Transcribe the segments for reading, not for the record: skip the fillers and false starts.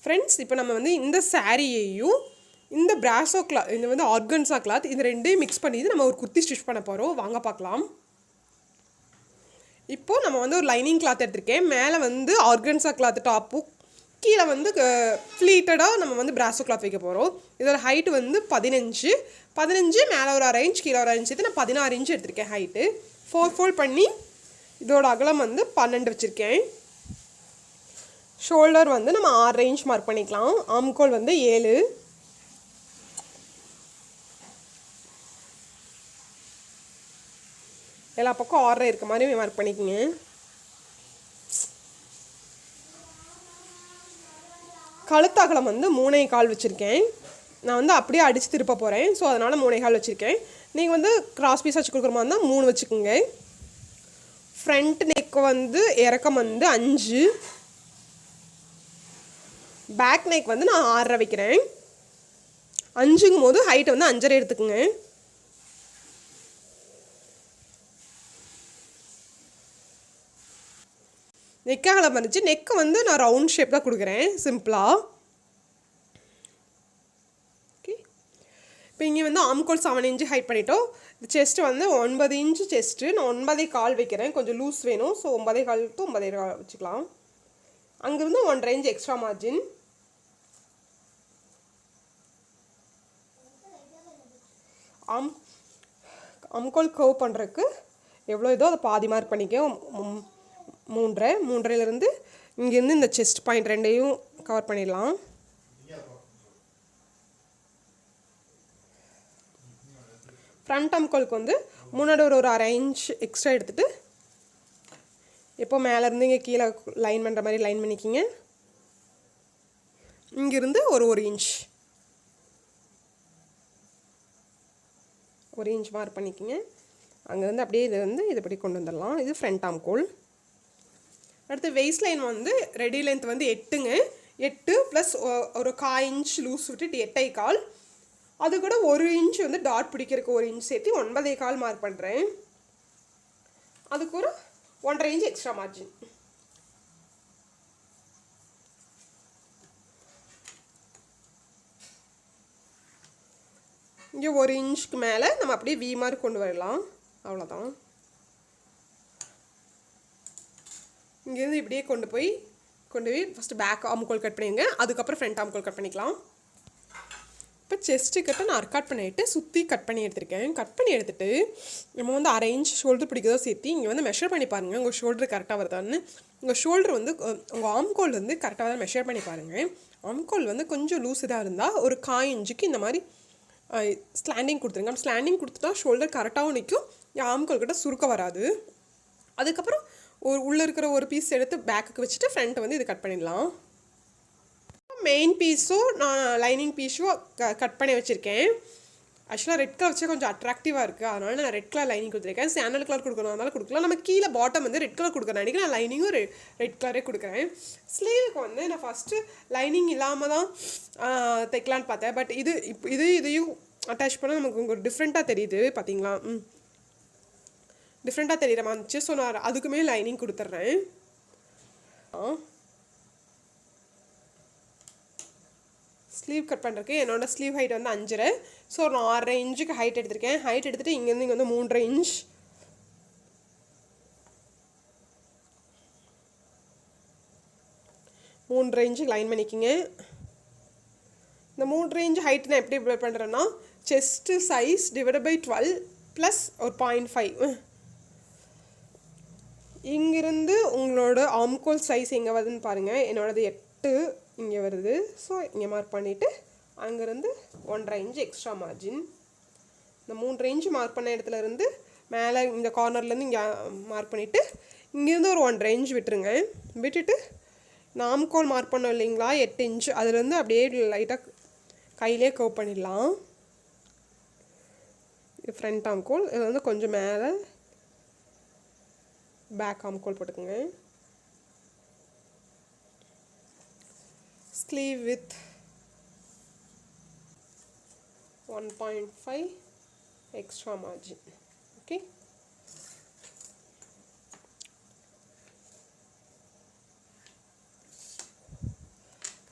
Friends, இப்போ நம்ம வந்து இந்த சாரியையும் இந்த பிராசோ கிளாத், இது வந்து ஆர்கன்ஸா கிளாத், இது ரெண்டையும் மிக்ஸ் பண்ணி நம்ம ஒரு குர்த்தி ஸ்டிச் பண்ண போகிறோம். வாங்க பார்க்கலாம். இப்போது நம்ம வந்து ஒரு லைனிங் கிளாத் எடுத்திருக்கேன். மேலே வந்து ஆர்கன்ஸா கிளாத் டாப்பும், கீழே வந்து ஃப்ளீட்டடாக நம்ம வந்து பிராசோ கிளாத் வைக்க போகிறோம். இதோட ஹைட்டு வந்து 15 மேலே ஒரு 1 இன்ச் கீழே ஒரு 1 இன்ச் சேர்த்து நான் 16 இன்ச் எடுத்திருக்கேன் ஹைட்டு. 4 ஃபோல்ட் பண்ணி இதோட அகலம் வந்து 12 வச்சுருக்கேன். ஷோல்டர் வந்து நம்ம 6 இன்ச் மார்க் பண்ணிக்கலாம். ஆம்கோல் வந்து 7. எல்லா பக்கம் 6 இருக்க மாதிரி மார்க் பண்ணிக்கோங்க. கழுத்தகலம் வந்து 3.25 வச்சுருக்கேன். நான் வந்து அப்படியே அடித்து திருப்ப போகிறேன். ஸோ அதனால் 3.25 வச்சுருக்கேன். நீங்கள் வந்து கிராஸ் பீஸ் வச்சு கொடுக்குற மாதிரி இருந்தால் 3 வச்சுக்கோங்க. ஃப்ரண்ட் நெக் வந்து இறக்கம் வந்து 5. பேக் நெக் வந்து நான் 6.5 வைக்கிறேன். 5ங்கும் போது ஹைட்டை வந்து 5.5 எடுத்துக்கோங்க. நெக்காகலம் வந்துச்சு. நெக்கு வந்து நான் ரவுண்ட் ஷேப் தான் கொடுக்குறேன் சிம்பிளாக. ஓகே, இப்போ இங்கே வந்து ஆம்கோல் 7 இன்ச்சு ஹைட் பண்ணிட்டோம். செஸ்ட்டு வந்து 9 இன்ச்சு செஸ்ட்டு. நான் 9.25 வைக்கிறேன். கொஞ்சம் லூஸ் வேணும். ஸோ 9.25 to 9.25 வச்சுக்கலாம். அங்கேருந்து 1.5 இன்ச் எக்ஸ்ட்ரா மார்ஜின். ஆம்கோல் கர்வ் பண்ணுறதுக்கு எவ்வளோ இதோ அதை பாதி மார்க் பண்ணிக்க. 3.5 இங்கேருந்து இந்த செஸ்ட் பாயிண்ட் 2ஐயும் கவர் பண்ணிடலாம். ஃப்ரண்ட் ஆம்கோலுக்கு வந்து முன்னாடி ஒரு 1/2 இன்ச் எக்ஸ்ட்ரா எடுத்துகிட்டு எப்போ மேலேருந்து இங்கே கீழே லைன் பண்ணுற மாதிரி லைன் பண்ணிக்கிங்க. இங்கேருந்து ஒரு இன்ச் 1 இன்ச் மார்க் பண்ணிக்கிங்க. அங்கேருந்து அப்படியே இது வந்து இப்படி கொண்டு வந்துடலாம். இது ஃப்ரண்ட் ஆம்கோல். அடுத்து வெய்ஸ்ட் லைன் வந்து ரெடி லென்த் வந்து 8ங்க. 8 ப்ளஸ் ஒரு 1/4 இன்ச் லூஸ் விட்டுட்டு 8.25. அது கூட 1 இன்ச் வந்து டாட் பிடிக்கிறதுக்கு 1 இன்ச் சேர்த்து 9.25 மார்க் பண்ணுறேன். அதுக்கு ஒரு 1.5 இன்ச் எக்ஸ்ட்ரா மார்ஜின். இங்கே 1 இன்ச்சுக்கு மேலே நம்ம அப்படியே வி மார்க் கொண்டு வரலாம். அவ்வளோதான். இங்கேருந்து இப்படியே கொண்டு போய் ஃபஸ்ட்டு பேக் ஆம்கோல் கட் பண்ணிடுங்க. அதுக்கப்புறம் ஃப்ரண்ட் ஆம்கோல் கட் பண்ணிக்கலாம். இப்போ செஸ்ட்டு கட்டை நான் அர்காட் பண்ணிவிட்டு சுற்றி கட் பண்ணி எடுத்திருக்கேன். கட் பண்ணி எடுத்துகிட்டு நம்ம வந்து 1/2 இன்ச் ஷோல்டர் பிடிக்கிறதோ சேர்த்து இங்கே வந்து மெஷர் பண்ணி பாருங்கள். உங்கள் ஷோல்டர் கரெக்டாக வருதான்னு. உங்கள் ஷோல்டர் வந்து உங்கள் ஆம்கோல் வந்து கரெக்டாக தான் மெஷர் பண்ணி பாருங்கள். ஆம்கோல் வந்து கொஞ்சம் லூஸ் இதாக இருந்தால் ஒரு 1/4 இன்ச்சுக்கு இந்த மாதிரி ஸ்லாண்டிங் கொடுத்துருங்க. அப்படி ஸ்லாண்டிங் கொடுத்துட்டா ஷோல்டர் கரெக்டாகவும் நிற்கும். என் ஆம்கோல் கிட்ட சுருக்க வராது. அதுக்கப்புறம் உள்ளே இருக்கிற ஒரு பீஸ் எடுத்து பேக்குக்கு வச்சுட்டு ஃப்ரண்ட்டை வந்து இது கட் பண்ணிடலாம். மெயின் பீஸும் நான் லைனிங் பீஸும் கட் பண்ணி வச்சுருக்கேன். ஆக்சுவலாக ரெட் கலர் வச்சா கொஞ்சம் அட்ராக்டிவாக இருக்குது. அதனால் நான் ரெட் கலர் லைனிங் கொடுத்துருக்கேன். சாண்டல் கலர் கொடுக்கணும், அதனால கொடுக்கலாம். நம்ம கீழே பாட்டம் வந்து ரெட் கலர் கொடுக்குறேன். அன்றைக்கி நான் லைனிங்கும் ரெட் கலரே கொடுக்குறேன். ஸ்லீவுக்கு வந்து நான் ஃபஸ்ட்டு லைனிங் இல்லாமல் தான் தைக்கலான்னு பார்த்தேன். பட் இதையும் அட்டாச் பண்ணால் நமக்கு கொஞ்சம் டிஃப்ரெண்ட்டாக தெரியுது. பார்த்தீங்களா? டிஃப்ரெண்ட்டாக தெரியுற மாதிரி இருந்துச்சு. ஸோ நான் அதுக்குமே லைனிங் கொடுத்துட்றேன். ஸ்லீவ் கட் பண்ணுறதுக்கு என்னோடய ஸ்லீவ் ஹைட் வந்து 5.5. ஸோ நான் 6.5 இன்ச்சுக்கு ஹைட் எடுத்திருக்கேன். ஹைட் எடுத்துகிட்டு இங்கேருந்து இங்கே வந்து 3.5 இன்ச். இன்ச்சுக்கு லைன் பண்ணிக்கிங்க. இந்த 3.5 இன்ச் ஹைட் நான் எப்படி ப்ளே பண்ணுறேன்னா, chest size divide by 12 plus ஒரு 0.5. இங்கிருந்து உங்களோட ஆம்கோல் சைஸ் எங்கே வருதுன்னு பாருங்கள். என்னோடது 8 இங்கே வருது. ஸோ இங்கே மார்க் பண்ணிவிட்டு அங்கேருந்து 1.5 இன்ச் எக்ஸ்ட்ரா மார்ஜின். இந்த 3.5 இன்ச் மார்க் பண்ண இடத்துல இருந்து மேலே இந்த கார்னர்லேருந்து இங்கே மார்க் பண்ணிவிட்டு இங்கேருந்து ஒரு 1.5 இன்ச் விட்டுருங்க. விட்டுட்டு நான் ஆம்கோல் மார்க் பண்ணோம் இல்லைங்களா 8 இன்ச், அதுலேருந்து அப்படியே லைட்டாக கையிலே கர்வ் பண்ணிடலாம். இது ஃப்ரண்ட் ஆம்கோல். இது வந்து கொஞ்சம் மேலே பேக் ஆம்கோல் போட்டுக்கோங்க. Sleeve with 1.5 extra margin. Okay,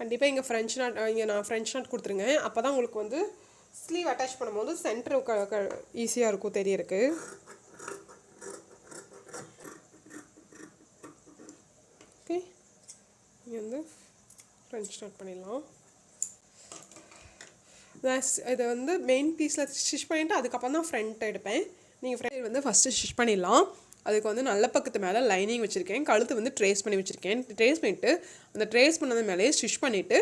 கண்டிப்பாக இங்கே ஃப்ரெஞ்ச் நாட் இங்கே நான் ஃப்ரெஞ்ச் நாட் கொடுத்துருங்க. அப்போ தான் உங்களுக்கு வந்து ஸ்லீவ் அட்டாச் பண்ணும்போது சென்டர் ஈஸியாக இருக்கும் தெரியறதுக்கு. ஓகே, இங்கே வந்து ஃப்ரெஞ்ச் நாட் பண்ணிடலாம். இதை வந்து மெயின் பீஸில் ஸ்டிச் பண்ணிவிட்டு அதுக்கப்புறம் தான் ஃப்ரண்ட் எடுப்பேன். நீங்கள் ஃப்ரண்ட் வந்து ஃபஸ்ட்டு ஸ்டிச் பண்ணிடலாம். அதுக்கு வந்து நல்ல பக்கத்து மேலே லைனிங் வச்சுருக்கேன். கழுத்து வந்து ட்ரேஸ் பண்ணி வச்சுருக்கேன். ட்ரேஸ் பண்ணிவிட்டு அந்த ட்ரேஸ் பண்ணது மேலேயே ஸ்டிச் பண்ணிவிட்டு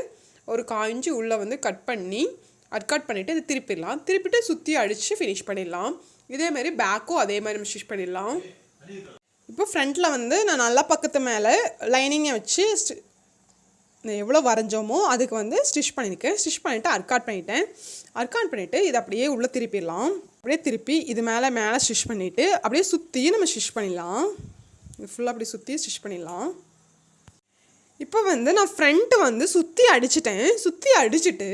ஒரு 1/4 இன்ச்சு உள்ளே வந்து கட் பண்ணிவிட்டு இது திருப்பிடலாம். திருப்பிட்டு சுற்றி அடித்து ஃபினிஷ் பண்ணிடலாம். இதேமாதிரி பேக்கும் அதே மாதிரி நம்ம ஸ்டிச் பண்ணிடலாம். இப்போ ஃப்ரண்ட்டில் வந்து நான் நல்ல பக்கத்து மேலே லைனிங்கை வச்சு எவ்வளோ வரைஞ்சோமோ அதுக்கு வந்து ஸ்டிச் பண்ணியிருக்கேன். ஸ்டிச் பண்ணிவிட்டு அர்காட் பண்ணிவிட்டு இதை அப்படியே உள்ளே திருப்பிடலாம். அப்படியே திருப்பி இது மேலே ஸ்டிச் பண்ணிவிட்டு அப்படியே சுற்றி நம்ம ஸ்டிச் பண்ணிடலாம். இது ஃபுல்லாக அப்படியே சுற்றி ஸ்டிச் பண்ணிடலாம். இப்போ வந்து நான் ஃப்ரண்ட்டு வந்து சுற்றி அடிச்சுட்டு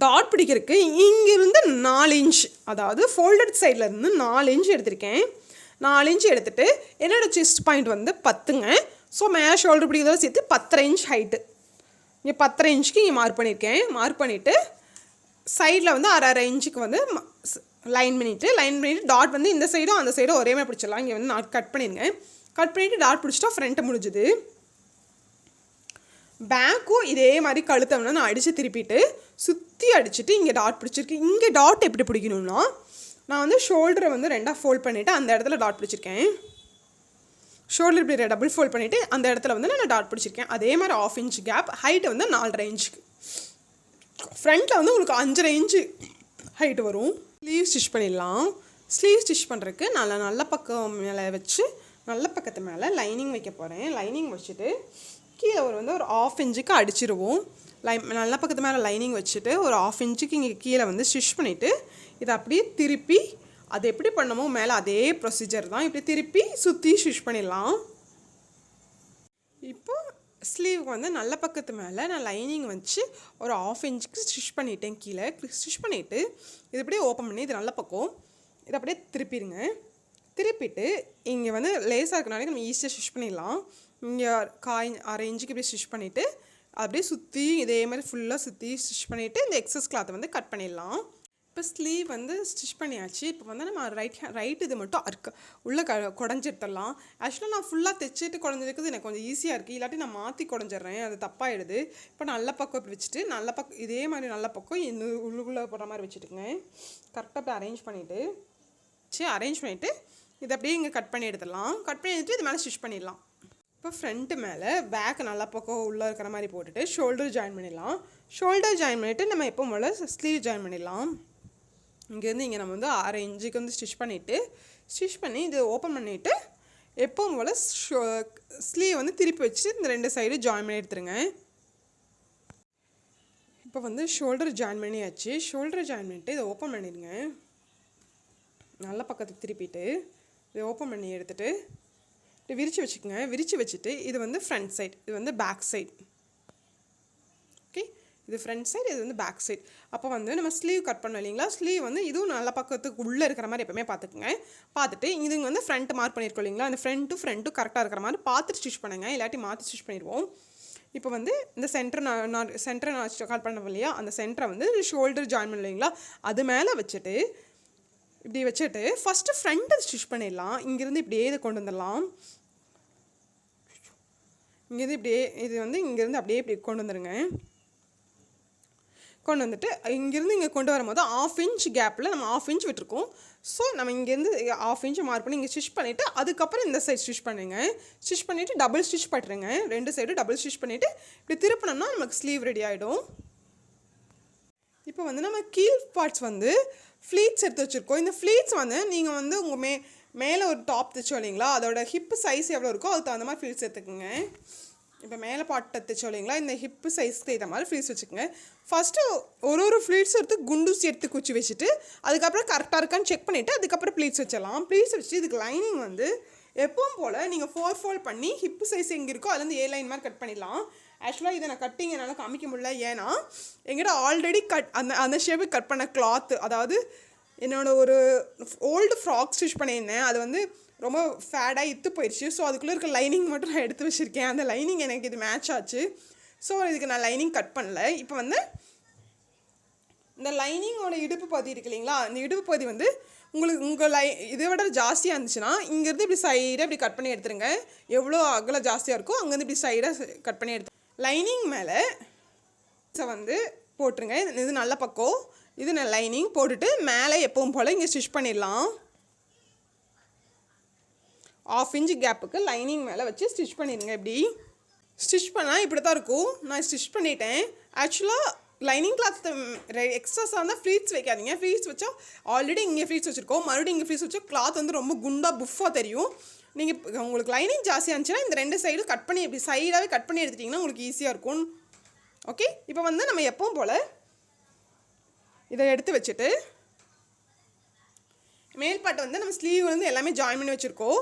டாட் பிடிக்கிறதுக்கு இங்கேருந்து 4 இன்ச், அதாவது ஃபோல்டட் சைடில் இருந்து 4 இன்ச் எடுத்திருக்கேன். 4 இன்ச் எடுத்துகிட்டு என்னோடய செஸ்ட் பாயிண்ட் வந்து 10ங்க. ஸோ மேலே ஷோல்டர் பிடிக்கிறதோட சேர்த்து 10.5 இன்ச் ஹைட்டு. இங்கே 10.5 இன்ச்சுக்கு இங்கே மார்க் பண்ணியிருக்கேன். மார்க் பண்ணிவிட்டு சைடில் வந்து 1/2 இன்ச்சுக்கு வந்து லைன் பண்ணிவிட்டு டாட் வந்து இந்த சைடும் அந்த சைடும் ஒரே மாதிரி பிடிச்சிடலாம். இங்கே வந்து நான் கட் பண்ணிவிட்டு டாட் பிடிச்சிட்டா ஃப்ரண்ட்டு முடிஞ்சுது. பேக்கும் இதே மாதிரி கழுத்தை வந்து நான் அடித்து திருப்பிட்டு சுற்றி அடிச்சுட்டு இங்கே டாட் பிடிச்சிருக்கேன். இங்கே டாட் எப்படி பிடிக்கணும்னா நான் வந்து ஷோல்டரை வந்து 2ஆக ஃபோல்ட் பண்ணிவிட்டு அந்த இடத்துல டாட் பிடிச்சிருக்கேன். ஷோல்டர் இப்படி டபுள் ஃபோல்ட் பண்ணிவிட்டு அந்த இடத்துல வந்து நான் டாட் பிடிச்சிருக்கேன். அதே மாதிரி 1/2 இன்ச் கேப், ஹைட்டு வந்து 4.5 இன்ச்சுக்கு. ஃப்ரண்ட்டில் வந்து உங்களுக்கு 5.5 இன்ச்சு ஹைட்டு வரும். ஸ்லீவ் ஸ்டிச் பண்ணிடலாம். ஸ்லீவ் ஸ்டிச் பண்ணுறதுக்கு நல்ல பக்கம் மேலே வச்சு நல்ல பக்கத்து மேலே லைனிங் வைக்க போகிறேன். லைனிங் வச்சுட்டு கீழே ஒரு 1/2 இன்ச்சுக்கு அடிச்சிருவோம். நல்ல பக்கத்து மேலே லைனிங் வச்சுட்டு ஒரு 1/2 இன்ச்சுக்கு இங்கே கீழே வந்து ஸ்டிச் பண்ணிவிட்டு இதை அப்படியே திருப்பி அது எப்படி பண்ணமோ மேலே அதே ப்ரொசீஜர் தான். இப்படி திருப்பி சுற்றி ஸ்டிச் பண்ணிடலாம். இப்போ ஸ்லீவுக்கு வந்து நல்ல பக்கத்து மேலே நான் லைனிங் வச்சு ஒரு 1/2 இன்ச்சுக்கு ஸ்டிச் பண்ணிட்டேன். கீழே ஸ்டிச் பண்ணிவிட்டு இது அப்படியே ஓப்பன் பண்ணி இது நல்ல பக்கம் இதை அப்படியே திருப்பிட்டு இங்கே வந்து லேஸாக இருக்கனாலே நம்ம ஈஸியாக ஸ்டிச் பண்ணிடலாம். இங்கே 1/2 இன்ச்சுக்கு இப்படி ஸ்டிச் பண்ணிவிட்டு அப்படியே சுற்றி இதே மாதிரி ஃபுல்லாக சுற்றி ஸ்டிச் பண்ணிவிட்டு இந்த எக்ஸஸ் கிளாத்தை வந்து கட் பண்ணிடலாம். இப்போ ஸ்லீவ் வந்து ஸ்டிச் பண்ணியாச்சு. இப்போ வந்து நம்ம ரைட் இது மட்டும் உள்ளே குடஞ்சி எடுத்துடலாம். ஆக்சுவலாக நான் ஃபுல்லாக தைச்சிட்டு குடஞ்சிருக்குது எனக்கு கொஞ்சம் ஈஸியாக இருக்குது. இல்லாட்டி நான் மாற்றி குடஞ்சிட்றேன், அது தப்பாகிடுது. இப்போ நல்ல பக்கம் இப்படி வச்சுட்டு இதே மாதிரி நல்ல பக்கம் இந்த உள்ளுக்குள்ளே போடுற மாதிரி வச்சுட்டுங்க. கரெக்டாக இப்போ அரேஞ்ச் பண்ணிவிட்டு இதை அப்படியே இங்கே கட் பண்ணி எடுத்துடலாம். கட் பண்ணி எடுத்துட்டு இது மேலே ஸ்டிச் பண்ணிடலாம். இப்போ ஃப்ரண்ட்டு மேலே பேக் நல்ல பக்கம் உள்ளே இருக்கிற மாதிரி போட்டுட்டு ஷோல்டர் ஜாயின் பண்ணிடலாம். ஷோல்டர் ஜாயின் பண்ணிவிட்டு நம்ம எப்போ போல் ஸ்லீவ் ஜாயின் பண்ணிடலாம். இங்கேருந்து இங்கே நம்ம வந்து 1/2 இன்ச்சுக்கு வந்து ஸ்டிச் பண்ணி இது ஓப்பன் பண்ணிவிட்டு எப்பவும் போல் ஸ்லீவ் வந்து திருப்பி வச்சுட்டு இந்த 2 சைடு ஜாயின் பண்ணி எடுத்துருங்க. இப்போ வந்து ஷோல்டர் ஜாயின் பண்ணியாச்சு. ஷோல்டர் ஜாயின் பண்ணிவிட்டு இதை ஓப்பன் பண்ணிடுங்க. நல்ல பக்கத்துக்கு திருப்பிட்டு இதை ஓப்பன் பண்ணி எடுத்துகிட்டு இப்படி விரித்து வச்சுட்டு இது வந்து ஃப்ரண்ட் சைட், இது வந்து பேக் சைட். ஓகே, இது ஃப்ரண்ட் சைடு, இது வந்து பேக் சைட். அப்போ வந்து நம்ம ஸ்லீவ் கட் பண்ணோம் இல்லைங்களா, ஸ்லீவ் வந்து இதுவும் நல்ல பக்கத்துக்கு உள்ளே இருக்கிற மாதிரி எப்போவுமே பார்த்துக்குங்க. பார்த்துட்டு இதுங்க வந்து ஃப்ரண்ட் மார்க் பண்ணியிருக்கோம் இல்லைங்களா, அந்த ஃப்ரண்ட்டும் கரெக்டாக இருக்கிற மாதிரி பார்த்துட்டு ஸ்டிச் பண்ணுங்க, இல்லாட்டி மாற்றி ஸ்டிச் பண்ணிடுவோம். இப்போ வந்து இந்த சென்டரை நான் கட் பண்ண இல்லையா, அந்த சென்டரை வந்து ஷோல்டர் ஜாயின் பண்ண இல்லைங்களா, அது மேலே வச்சுட்டு ஃபஸ்ட்டு ஃப்ரண்ட்டை ஸ்டிச் பண்ணிடலாம். இங்கேருந்து இப்படியே இதை கொண்டு வந்துடலாம். இங்கேருந்து இப்படியே இது வந்து இங்கேருந்து அப்படியே இப்படி கொண்டு வந்துடுங்க. கொண்டு வந்துட்டு இங்கேருந்து இங்கே கொண்டு வரும்போது 1/2 இன்ச் கேப்பில் நம்ம 1/2 இன்ச் விட்டுருக்கோம். ஸோ நம்ம இங்கேருந்து 1/2 இன்ச் மார்க் பண்ணி இங்கே ஸ்டிச் பண்ணிவிட்டு அதுக்கப்புறம் இந்த சைட் ஸ்டிச் பண்ணுங்க. ஸ்டிச் பண்ணிவிட்டு டபுள் ஸ்டிச் பண்ணுறேங்க. 2 சைடும் டபுள் ஸ்டிச் பண்ணிவிட்டு இப்படி திருப்பினோம்னா நமக்கு ஸ்லீவ் ரெடி ஆகிடும். இப்போ வந்து நம்ம கீழ் பார்ட்ஸ் வந்து ஃப்ளீட்ஸ் எடுத்து வச்சுருக்கோம். இந்த ஃப்ளீட்ஸ் வந்து நீங்கள் வந்து உங்கள் மேலே ஒரு டாப் தைச்சோம் இல்லைங்களா, அதோட ஹிப்பு சைஸ் எவ்வளோ இருக்கோ அதுக்கு தகுந்த மாதிரி ஃப்ளீட்ஸ் எடுத்துக்கோங்க. இப்போ மேலே பாட்டை தைச்சோம் இல்லைங்களா, இந்த ஹிப்பு சைஸ்க்கு ஏற்ற மாதிரி ஃப்ளீட்ஸ் வச்சுக்கோங்க. ஃபஸ்ட்டு ஒரு ஃப்ளீட்ஸ் எடுத்து குண்டூசி எடுத்து குச்சி வச்சுட்டு அதுக்கப்புறம் கரெக்டாக இருக்கான்னு செக் பண்ணிவிட்டு அதுக்கப்புறம் ப்ளீட்ஸ் வச்சிடலாம். ப்ளீட்ஸ் வச்சுட்டு இதுக்கு லைனிங் வந்து எப்பவும் போல் நீங்கள் 4 ஃபோல்ட் பண்ணி ஹிப்பு சைஸ் எங்கே இருக்கோ அதுலேருந்து A லைன் மாதிரி கட் பண்ணிடலாம். ஆக்சுவலாக இதை நான் கட்டிங் என்னால் காமிக்க முடியல, ஏன்னா எங்கிட்ட ஆல்ரெடி அந்த ஷேப்புக்கு கட் பண்ண கிளாத்து, அதாவது என்னோடய ஒரு ஓல்டு ஃப்ராக் ஸ்டிச் பண்ணியிருந்தேன், அது வந்து ரொம்ப ஃபேடாக போயிடுச்சு. ஸோ அதுக்குள்ளே இருக்க லைனிங் மட்டும் நான் எடுத்து வச்சுருக்கேன். அந்த லைனிங் எனக்கு இது மேட்ச் ஆச்சு. ஸோ இதுக்கு நான் லைனிங் கட் பண்ணல. இப்போ வந்து இந்த லைனிங்கோட இடுப்பு பகுதி இருக்கு இல்லைங்களா, இந்த இடுப்பு பகுதி வந்து உங்களுக்கு உங்கள் இதை விட ஜாஸ்தியாக இருந்துச்சுன்னா இங்கேருந்து இப்படி சைடாக இப்படி கட் பண்ணி எடுத்துருங்க. எவ்வளோ அகலம் ஜாஸ்தியாக இருக்கோ அங்கேருந்து இப்படி சைடாக கட் பண்ணி எடுத்து லைனிங் மேலே வந்து போட்டுருங்க. இது நல்ல பக்கம், இது லைனிங் போட்டுட்டு மேலே எப்பவும் போல் இங்கே ஸ்டிச் பண்ணிடலாம். 1/2 இன்ச் கேப்புக்கு லைனிங் மேலே வச்சு ஸ்டிச் பண்ணிடுங்க. இப்படி ஸ்டிச் பண்ணால் இப்படி தான் இருக்கும். நான் ஸ்டிச் பண்ணிட்டேன். ஆக்சுவலாக லைனிங் கிளாத் எக்ஸ்ட்ராஸாக இருந்தால் ஃப்ளீட்ஸ் வைக்காதீங்க. ஃப்ளீட்ஸ் வச்சா ஆல்ரெடி இங்கே ஃப்ளீட்ஸ் வச்சுருக்கோம், மறுபடியும் இங்கே ஃப்ளீட்ஸ் வச்சா கிளாத் வந்து ரொம்ப குண்டாக புஃபாக தெரியும். நீங்கள் உங்களுக்கு லைனிங் ஜாஸ்தியாக இருந்துச்சுன்னா இந்த 2 சைடும் கட் பண்ணி இப்படி சைடாகவே கட் பண்ணி எடுத்துட்டிங்கன்னா உங்களுக்கு ஈஸியாக இருக்கும். ஓகே, இப்போ வந்து நம்ம எப்பவும் போல் இதை எடுத்து வச்சுட்டு மேல்பாட்டு வந்து நம்ம ஸ்லீவ் வந்து எல்லாமே ஜாயின் பண்ணி வச்சுருக்கோம்.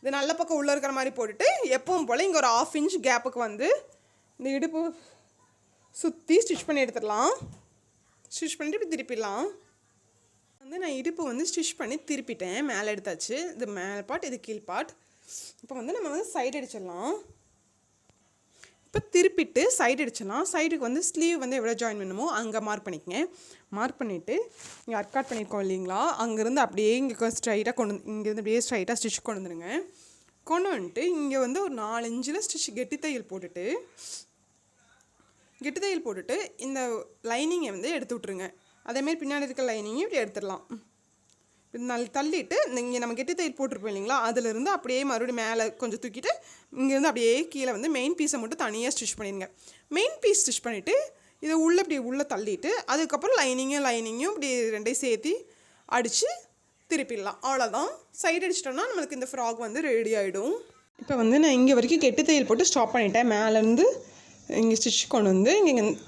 இது நல்ல பக்கம் உள்ளே இருக்கிற மாதிரி போட்டுட்டு எப்பவும் போல் இங்கே ஒரு 1/2 இன்ச் கேப்புக்கு வந்து இந்த இடுப்பு சுற்றி ஸ்டிச் பண்ணி எடுத்துடலாம். ஸ்டிச் பண்ணிட்டு இப்படி திருப்பிடலாம். வந்து நான் இடுப்பு வந்து ஸ்டிச் பண்ணி திருப்பிட்டேன். மேலே எடுத்தாச்சு. இது மேல் பார்ட், இது கீழ் பார்ட். இப்போ வந்து நம்ம வந்து சைடு அடிச்சிடலாம். இப்போ திருப்பிட்டு சைடு அடிச்சிடலாம். சைடுக்கு வந்து ஸ்லீவ் வந்து எவ்வளோ ஜாயின் பண்ணுமோ அங்கே மார்க் பண்ணிக்கங்க. மார்க் பண்ணிவிட்டு இங்கே அர்க்காட் பண்ணியிருக்கோம் இல்லைங்களா, அங்கேருந்து அப்படியே இங்கே ஸ்ட்ரைட்டாக இங்கேருந்து அப்படியே ஸ்ட்ரைட்டாக ஸ்டிச் கொண்டு வந்துடுங்க. கொண்டு வந்துட்டு இங்கே வந்து ஒரு 4 இன்ச்சில் ஸ்டிச் கெட்டி தையல் போட்டுட்டு இந்த லைனிங்கை வந்து எடுத்து விட்ருங்க. அதேமாரி பின்னாடி இருக்க லைனிங்கையும் இப்படி எடுத்துடலாம். இப்படி தள்ளிட்டு இங்கே நம்ம கெட்டி தையல் போட்டிருப்போம் இல்லைங்களா, அதிலிருந்து அப்படியே மறுபடியும் மேலே கொஞ்சம் தூக்கிட்டு இங்கேருந்து அப்படியே கீழே வந்து மெயின் பீஸை மட்டும் தனியாக ஸ்டிச் பண்ணிடுங்க. மெயின் பீஸ் ஸ்டிச் பண்ணிவிட்டு இதை இப்படி உள்ளே தள்ளிட்டு அதுக்கப்புறம் லைனிங்கும் இப்படி 2ஐயும் சேர்த்து அடித்து திருப்பிடலாம். அவ்வளோதான். சைடு அடிச்சிட்டோம்னா நம்மளுக்கு இந்த ஃப்ராக் வந்து ரெடி ஆகிடும். இப்போ வந்து நான் இங்கே வரைக்கும் கெட்டி தையல் போட்டு ஸ்டாப் பண்ணிட்டேன். மேலேருந்து இங்கே ஸ்டிச் கொண்டு வந்து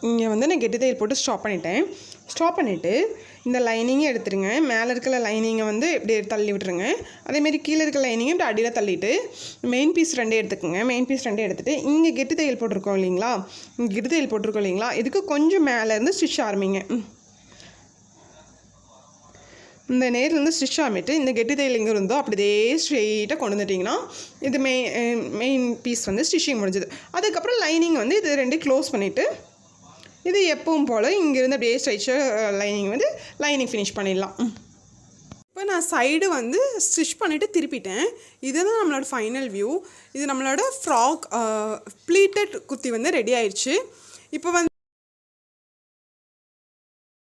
இங்கே வந்து நான் கெட்டி தையல் போட்டு ஸ்டாப் பண்ணிவிட்டு இந்த லைனிங்கை எடுத்துருங்க. மேலே இருக்கிற லைனிங்கை வந்து இப்படி தள்ளி விட்டுருங்க. அதேமாரி கீழே இருக்கிற லைனிங்கை இப்படி அடியில் தள்ளிட்டு மெயின் பீஸ் 2 எடுத்துக்கோங்க. மெயின் பீஸ் 2 எடுத்துகிட்டு இங்கே கெட்டி தையல் போட்டிருக்கோம் இல்லைங்களா, இதுக்கு கொஞ்சம் மேலேருந்து ஸ்டிச் ஆரம்பிங்க. இந்த நேர்லேருந்து ஸ்டிச் ஆரம்பிட்டு இந்த கெட்டி தையல் எங்கே இருந்தோ அப்படியே ஸ்ட்ரெயிட்டாக கொண்டு வந்துட்டிங்கன்னா இது மெயின் பீஸ் வந்து ஸ்டிச்சிங் முடிஞ்சுது. அதுக்கப்புறம் லைனிங் வந்து இது 2 க்ளோஸ் பண்ணிவிட்டு இது எப்பவும் போல் இங்கேருந்து அப்படியே ஸ்ட்ரைட்டாக லைனிங் ஃபினிஷ் பண்ணிடலாம். இப்போ நான் சைடு வந்து ஸ்டிச் பண்ணிவிட்டு திருப்பிட்டேன். இதுதான் நம்மளோட ஃபைனல் வியூ. இது நம்மளோட ஃப்ராக் ப்ளீட்டட் குர்த்தி வந்து ரெடி ஆயிடுச்சு. இப்போ வந்து